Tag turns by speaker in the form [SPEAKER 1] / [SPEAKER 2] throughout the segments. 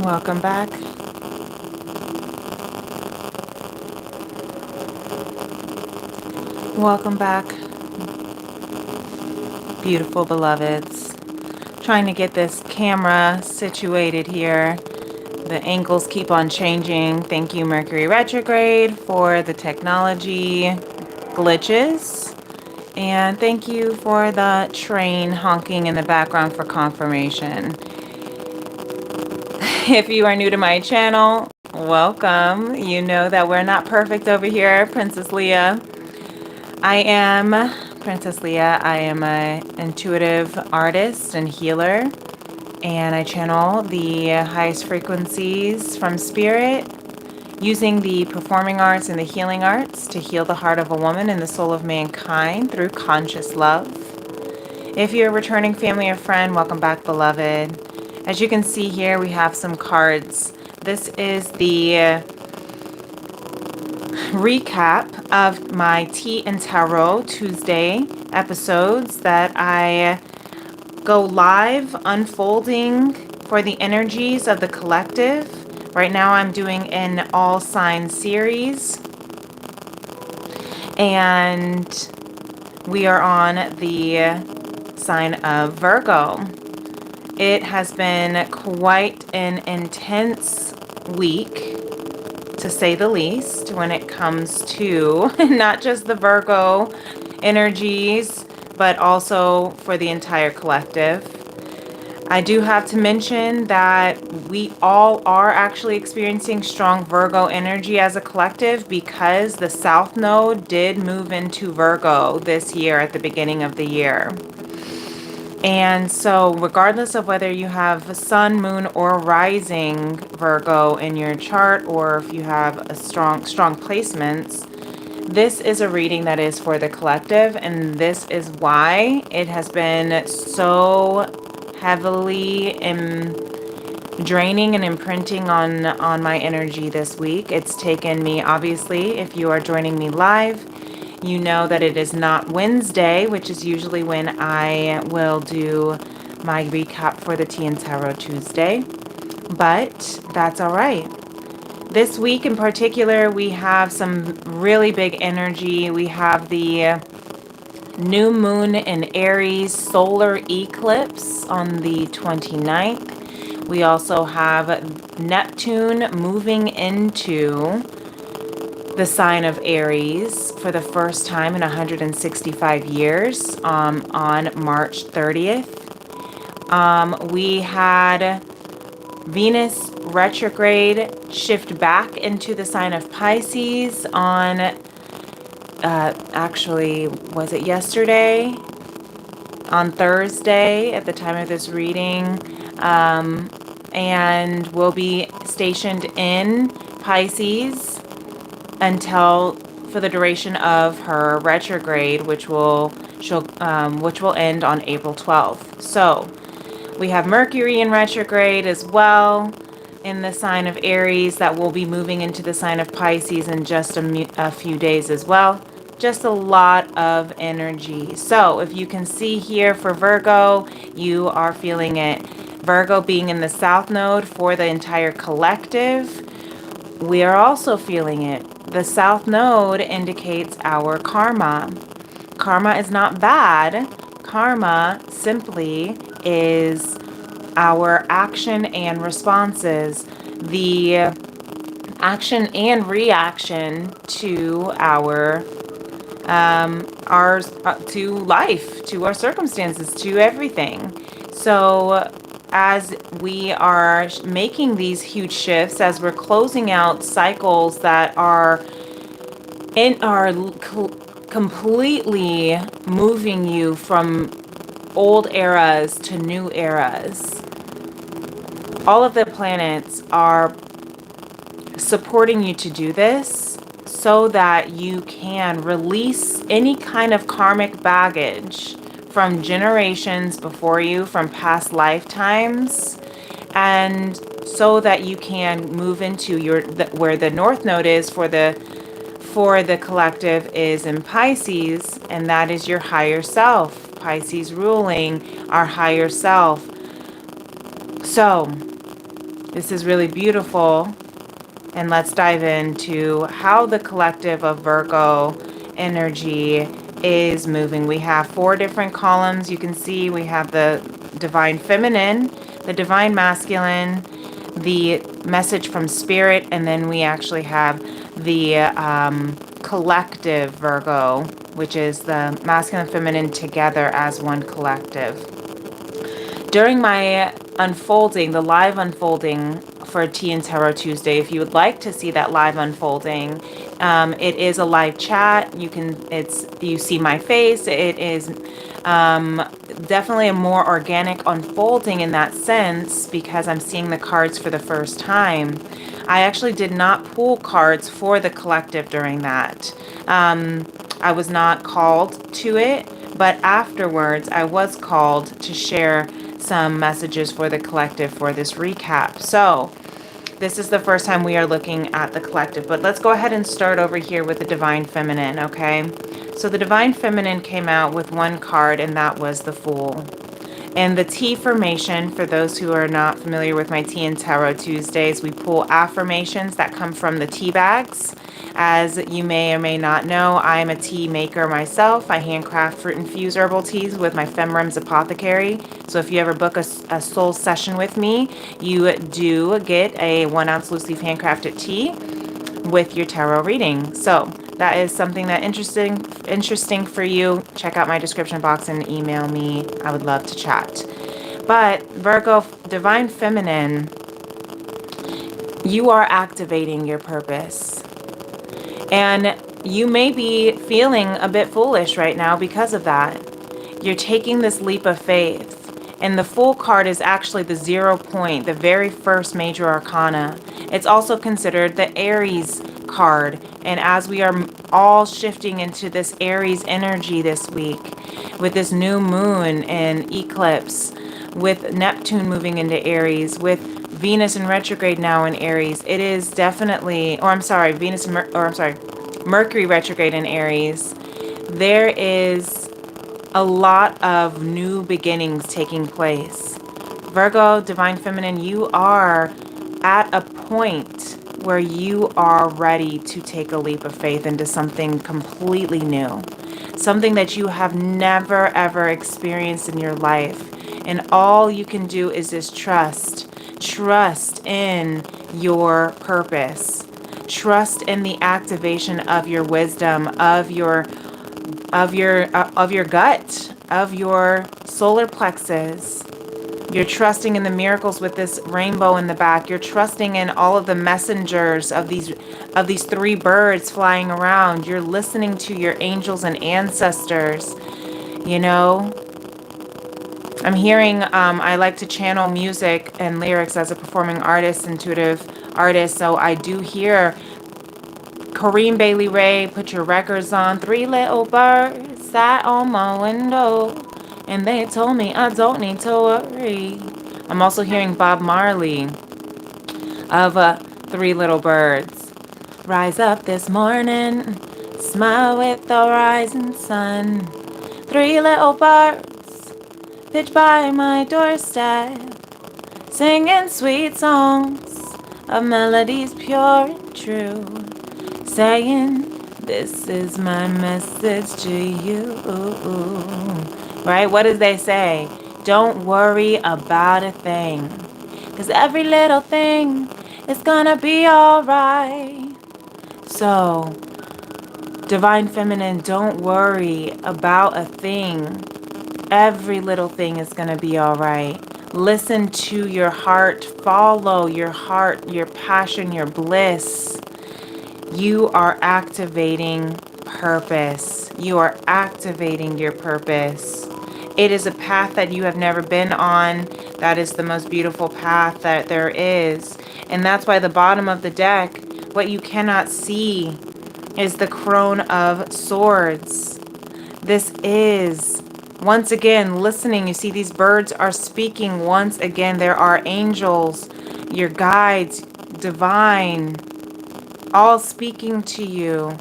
[SPEAKER 1] Welcome back. Welcome back, beautiful beloveds. Trying to get this camera situated here. The angles keep on changing. Thank you, Mercury retrograde, for the technology glitches. And thank you for the train honking in the background for confirmation. If you are new to my channel, welcome. You know that we're not perfect over here, Princess Leah. I am Princess Leah. I am an intuitive artist and healer, and I channel the highest frequencies from spirit using the performing arts and the healing arts to heal the heart of a woman and the soul of mankind through conscious love. If you're a returning family or friend, welcome back, beloved. As you can see here, we have some cards. This is the recap of my Tea and Tarot Tuesday episodes that I go live unfolding for the energies of the collective. Right now I'm doing an all sign series, and we are on the sign of Virgo. It has been quite an intense week, to say the least, when it comes to not just the Virgo energies, but also for the entire collective. I do have to mention that we all are actually experiencing strong Virgo energy as a collective because the South Node did move into Virgo this year at the beginning of the year. And so regardless of whether you have sun, moon, or rising Virgo in your chart, or if you have a strong placements, this is a reading that is for the collective, and this is why it has been so heavily draining and imprinting on my energy this week. It's taken me, obviously, if you are joining me live, you know that it is not Wednesday, which is usually when I will do my recap for the Tea and Tarot Tuesday, but that's all right. This week in particular, we have some really big energy. We have the new moon in Aries solar eclipse on the 29th. We also have Neptune moving into the sign of Aries for the first time in 165 years on March 30th. We had Venus retrograde shift back into the sign of Pisces on, actually, was it yesterday? On Thursday at the time of this reading. And will be stationed in Pisces until for the duration of her retrograde, which will end on April 12th. So we have Mercury in retrograde as well in the sign of Aries that will be moving into the sign of Pisces in just a few days as well. Just a lot of energy. So if you can see here for Virgo, you are feeling it. Virgo being in the South Node for the entire collective, we are also feeling it. The South Node indicates our karma. Karma is not bad. Karma simply is our action and responses, the action and reaction to our to life, to our circumstances, to everything. So as we are making these huge shifts, as we're closing out cycles that are completely moving you from old eras to new eras, all of the planets are supporting you to do this so that you can release any kind of karmic baggage from generations before you, from past lifetimes, and so that you can move into where the North Node is for the collective is in Pisces, and that is your higher self. Pisces ruling our higher self. So This is really beautiful. And let's dive into how the collective of Virgo energy is moving. We have 4 different columns. You can see we have the divine feminine, the divine masculine, the message from spirit, and then we actually have the collective Virgo, which is the masculine and feminine together as one collective. During my unfolding, the live unfolding for Tea and Tarot Tuesday, if you would like to see that live unfolding, it is a live chat. You see my face. It is definitely a more organic unfolding in that sense because I'm seeing the cards for the first time. I actually did not pull cards for the collective during that. I was not called to it, but afterwards I was called to share some messages for the collective for this recap. So this is the first time we are looking at the collective, but let's go ahead and start over here with the divine feminine, okay? So the divine feminine came out with 1 card, and that was the Fool. And the Tea formation, for those who are not familiar with my Tea and Tarot Tuesdays, we pull affirmations that come from the tea bags. As you may or may not know, I am a tea maker myself. I handcraft fruit-infused herbal teas with my FemRems apothecary. So if you ever book a soul session with me, you do get a 1 ounce loose leaf handcrafted tea with your tarot reading. So that is something that interesting for you. Check out my description box and email me. I would love to chat. But Virgo, divine feminine, you are activating your purpose. And you may be feeling a bit foolish right now because of that. You're taking this leap of faith. And the Fool card is actually the 0 point, the very first major arcana. It's also considered the Aries card. And as we are all shifting into this Aries energy this week, with this new moon and eclipse, with Neptune moving into Aries, with Venus in retrograde now in Aries, it is definitely, Mercury retrograde in Aries. There is a lot of new beginnings taking place. Virgo, divine feminine, you are at a point where you are ready to take a leap of faith into something completely new, something that you have never ever experienced in your life. And all you can do is just trust in your purpose, trust in the activation of your wisdom, of your gut, of your solar plexus. You're trusting in the miracles with this rainbow in the back. You're trusting in all of the messengers of these 3 birds flying around. You're listening to your angels and ancestors. You know, I'm hearing, I like to channel music and lyrics as a performing artist, intuitive artist. So I do hear Kareem Bailey Ray, put your records on. 3 little birds sat on my window, and they told me I don't need to worry. I'm also hearing Bob Marley of 3 little birds. Rise up this morning, smile with the rising sun. 3 little birds pitch by my doorstep, singing sweet songs of melodies pure and true, saying, this is my message to you. Right? What do they say? Don't worry about a thing, because every little thing is gonna be alright. So, divine feminine, don't worry about a thing. Every little thing is gonna be alright. Listen to your heart. Follow your heart, your passion, your bliss. You are activating purpose. You are activating your purpose. It is a path that you have never been on. That is the most beautiful path that there is. And that's why the bottom of the deck, what you cannot see, is the Crone of Swords. This is, once again, listening. You see these birds are speaking once again. There are angels, your guides, divine, all speaking to you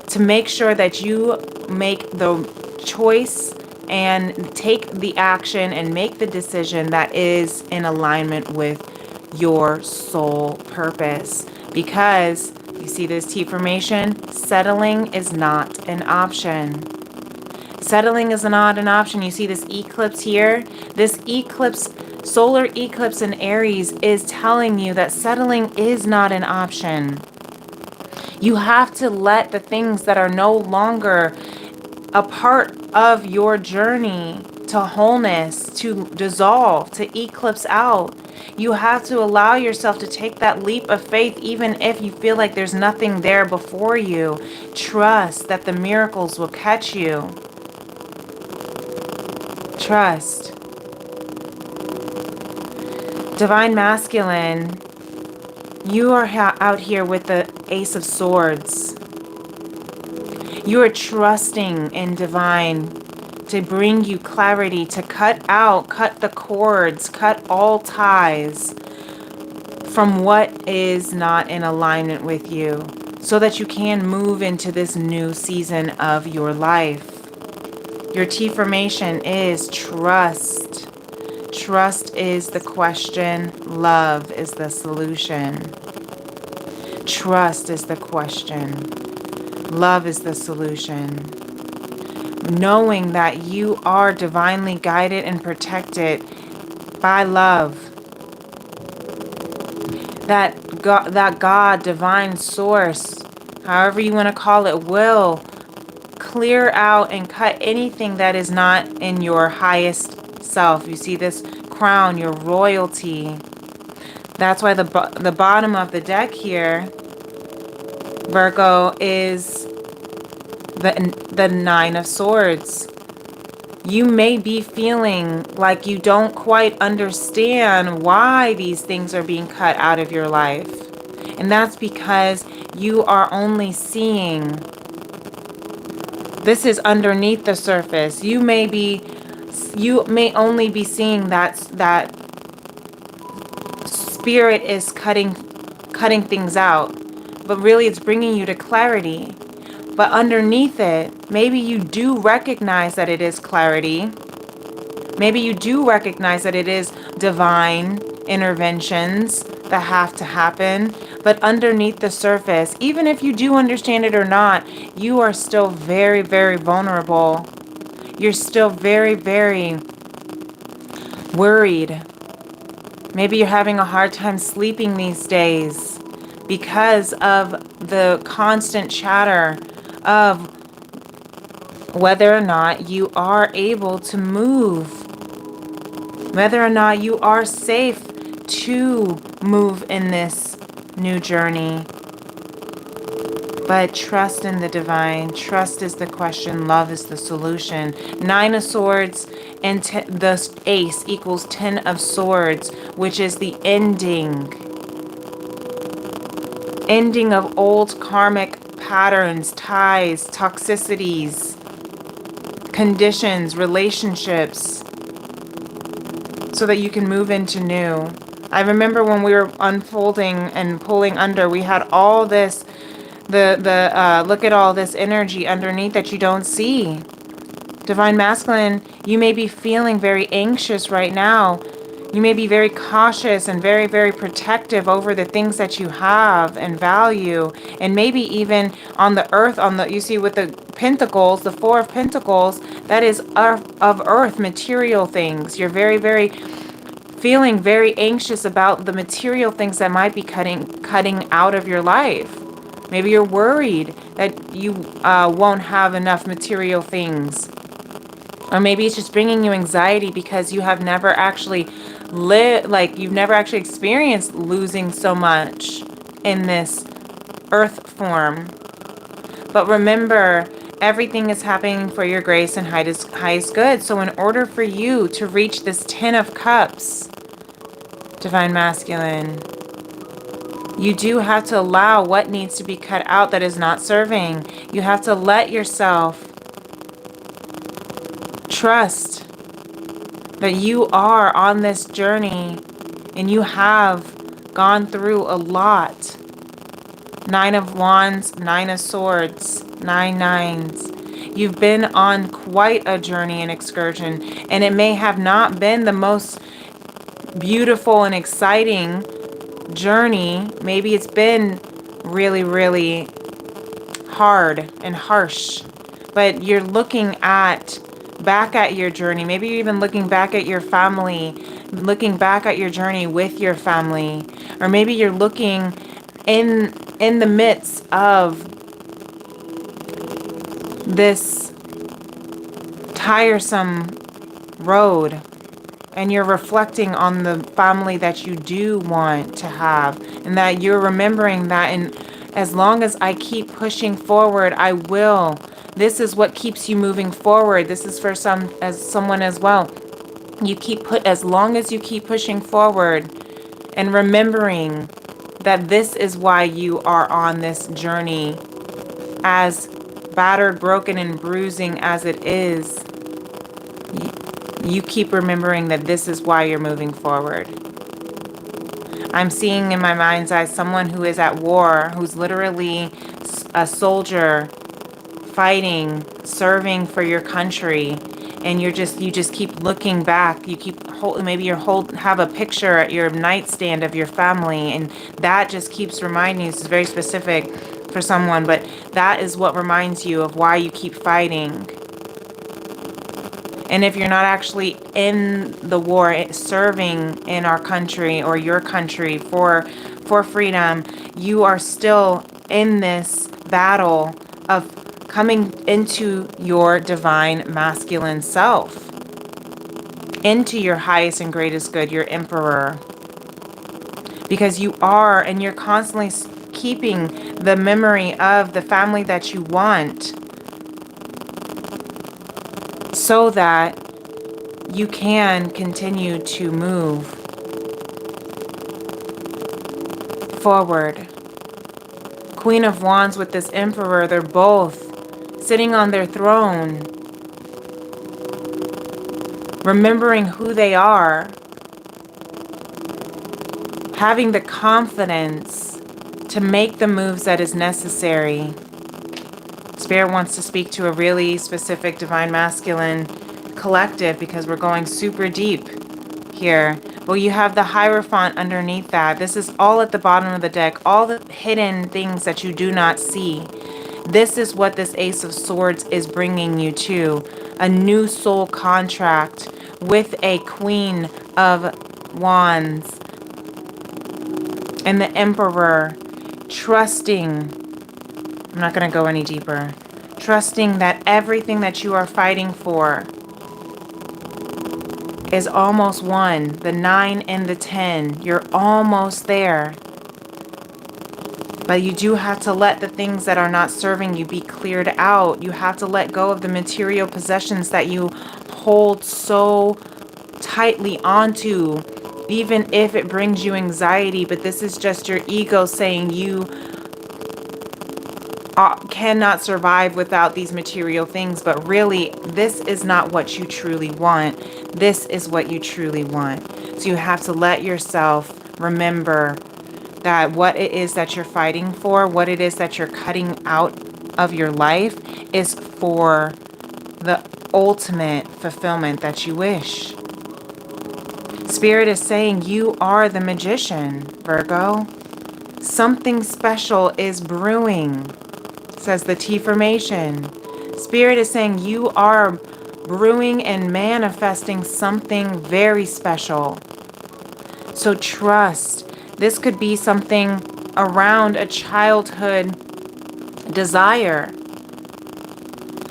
[SPEAKER 1] to make sure that you make the choice and take the action and make the decision that is in alignment with your soul purpose. Because you see this T formation, settling is not an option. Settling is not an option. You see this eclipse here? This eclipse, solar eclipse in Aries, is telling you that settling is not an option. You have to let the things that are no longer a part of your journey to wholeness, to dissolve, to eclipse out. You have to allow yourself to take that leap of faith, even if you feel like there's nothing there before you. Trust that the miracles will catch you. Trust. Divine Masculine, you are out here with the Ace of Swords. You are trusting in Divine to bring you clarity, to cut the cords, cut all ties from what is not in alignment with you, so that you can move into this new season of your life. Your T formation is trust. Trust is the question. Love is the solution. Trust is the question. Love is the solution. Knowing that you are divinely guided and protected by love. That God, divine source, however you want to call it, will clear out and cut anything that is not in your highest self. You see this crown, your royalty. That's why the bottom of the deck here, Virgo, is the Nine of Swords. You may be feeling like you don't quite understand why these things are being cut out of your life. And that's because you are only seeing, this is underneath the surface. You may only be seeing that spirit is cutting things out, but really it's bringing you to clarity. But underneath it, maybe you do recognize that it is clarity. Maybe you do recognize that it is divine interventions that have to happen. But underneath the surface, even if you do understand it or not, you are still very, very vulnerable. You're still very, very worried. Maybe you're having a hard time sleeping these days because of the constant chatter of whether or not you are able to move, whether or not you are safe to move in this new journey. But trust in the divine. Trust is the question. Love is the solution. Nine of Swords and the Ace equals 10 of Swords, which is the ending of old karmic patterns, ties, toxicities, conditions, relationships, so that you can move into new. I remember when we were unfolding and pulling under, we had all this, look at all this energy underneath that you don't see. Divine Masculine, you may be feeling very anxious right now. You may be very cautious and very, very protective over the things that you have and value. And maybe even on the earth, you see with the Pentacles, the Four of Pentacles, that is of earth, material things. You're very, very feeling very anxious about the material things that might be cutting out of your life. Maybe you're worried that you won't have enough material things. Or maybe it's just bringing you anxiety because you have never actually you've never actually experienced losing so much in this earth form. But remember, everything is happening for your grace and highest good. So in order for you to reach this 10 of Cups, Divine Masculine, you do have to allow what needs to be cut out that is not serving. You have to let yourself trust that you are on this journey and you have gone through a lot. Nine of Wands, Nine of Swords, 9 nines. You've been on quite a journey and excursion, and it may have not been the most beautiful and exciting journey, maybe it's been really, really hard and harsh, but you're looking back at your journey. Maybe you're even looking back at your family, looking back at your journey with your family, or maybe you're looking in the midst of this tiresome road, and you're reflecting on the family that you do want to have, and that you're remembering that, and as long as I keep pushing forward, I will. This is what keeps you moving forward. This is for someone as well. As long as you keep pushing forward and remembering that this is why you are on this journey, as battered, broken, and bruising as it is, you keep remembering that this is why you're moving forward. I'm seeing in my mind's eye someone who is at war, who's literally a soldier fighting, serving for your country, and you just keep looking back. You keep have a picture at your nightstand of your family, and that just keeps reminding you. This is very specific for someone, but that is what reminds you of why you keep fighting. And if you're not actually in the war, serving in our country or your country for freedom, you are still in this battle of coming into your divine masculine self, into your highest and greatest good, your emperor. Because you are, and you're constantly keeping the memory of the family that you want, so that you can continue to move forward. Queen of Wands with this Emperor, they're both sitting on their throne, remembering who they are, having the confidence to make the moves that is necessary. Spirit wants to speak to a really specific divine masculine collective, because we're going super deep here. Well, you have the Hierophant underneath that. This is all at the bottom of the deck, all the hidden things that you do not see. This is what this Ace of Swords is bringing you to. A new soul contract with a Queen of Wands and the Emperor, trusting. I'm not going to go any deeper. Trusting that everything that you are fighting for is almost won. The 9 and the 10. You're almost there. But you do have to let the things that are not serving you be cleared out. You have to let go of the material possessions that you hold so tightly onto, even if it brings you anxiety. But this is just your ego saying you cannot survive without these material things. But really, this is not what you truly want. This is what you truly want. So you have to let yourself remember that what it is that you're fighting for, what it is that you're cutting out of your life, is for the ultimate fulfillment that you wish. Spirit is saying you are the magician, Virgo. Something special is brewing, says the T formation. Spirit is saying you are brewing and manifesting something very special. So trust. This could be something around a childhood desire.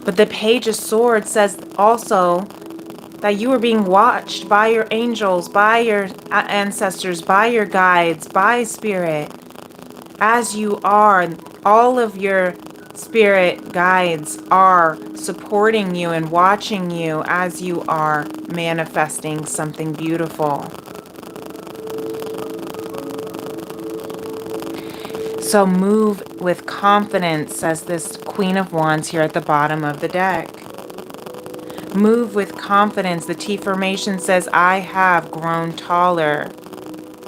[SPEAKER 1] But the Page of Swords says also that you are being watched by your angels, by your ancestors, by your guides, by Spirit. As you are, all of your spirit guides are supporting you and watching you as you are manifesting something beautiful. So move with confidence, says this Queen of Wands here at the bottom of the deck. Move with confidence. The T formation says, I have grown taller.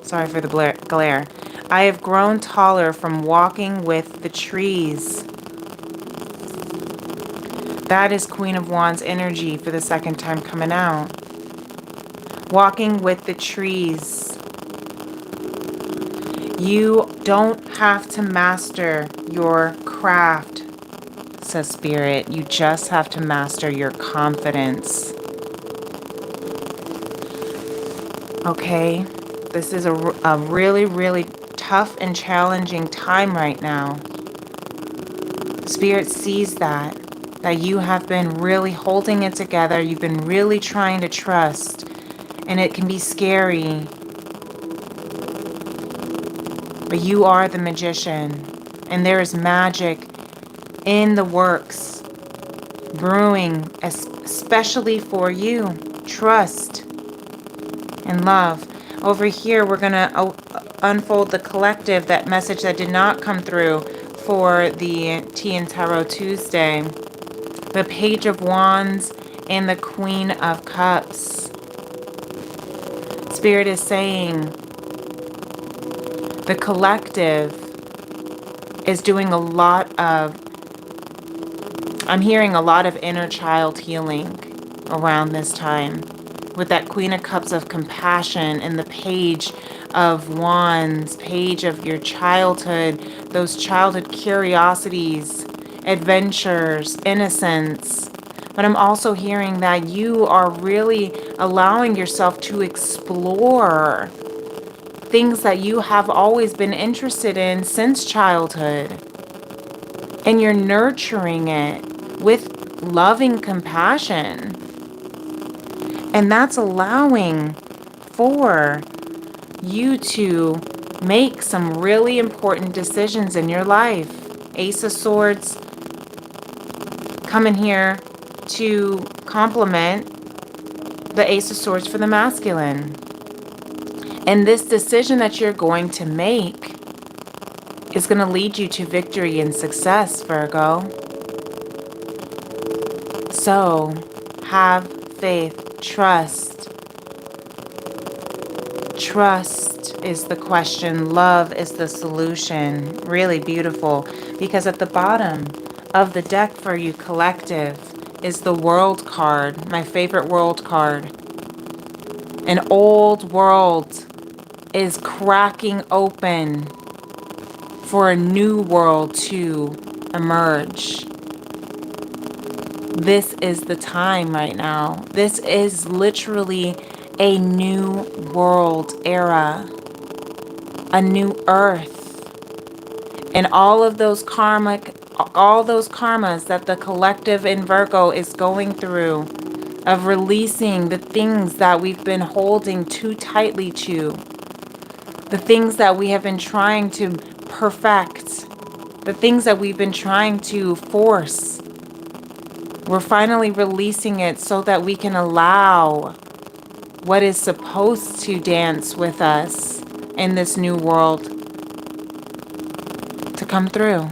[SPEAKER 1] Sorry for the glare. I have grown taller from walking with the trees. That is Queen of Wands energy for the second time coming out. Walking with the trees. You don't have to master your craft, says Spirit. You just have to master your confidence. Okay? This is a really, really tough and challenging time right now. Spirit sees that you have been really holding it together. You've been really trying to trust. And it can be scary. But you are the magician. And there is magic in the works, brewing, especially for you. Trust and love. Over here, we're going to unfold the collective, that message that did not come through for the Tea and Tarot Tuesday. The Page of Wands and the Queen of Cups. Spirit is saying the collective is doing a lot of, I'm hearing a lot of inner child healing around this time. With that Queen of Cups of compassion and the Page of Wands, page of your childhood, those childhood curiosities, adventures, innocence. But I'm also hearing that you are really allowing yourself to explore things that you have always been interested in since childhood. And you're nurturing it with loving compassion. And that's allowing for you to make some really important decisions in your life. Ace of Swords coming here to complement the Ace of Swords for the masculine. And this decision that you're going to make is going to lead you to victory and success, Virgo. So, have faith, trust. Trust is the question. Love is the solution. Really beautiful. Because at the bottom of the deck for you, collective, is the World card. My favorite World card. An old world is cracking open for a new world to emerge. This is the time right now. This is literally a new world era, a new earth. And all those karmas that the collective in Virgo is going through, of releasing the things that we've been holding too tightly to, the things that we have been trying to perfect, the things that we've been trying to force. We're finally releasing it so that we can allow what is supposed to dance with us in this new world to come through.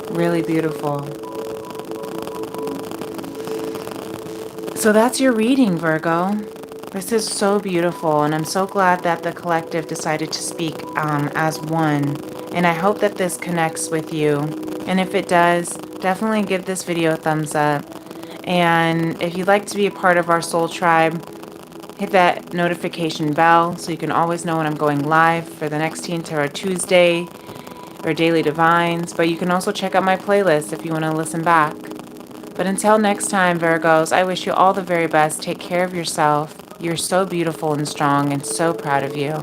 [SPEAKER 1] Really beautiful. So that's your reading, Virgo. This is so beautiful, and I'm so glad that the collective decided to speak as one. And I hope that this connects with you. And if it does, definitely give this video a thumbs up. And if you'd like to be a part of our soul tribe, hit that notification bell so you can always know when I'm going live for the next Tea and Tarot Tuesday or Daily Divines. But you can also check out my playlist if you want to listen back. But until next time, Virgos, I wish you all the very best. Take care of yourself. You're so beautiful and strong, and so proud of you.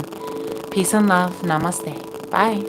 [SPEAKER 1] Peace and love. Namaste. Bye.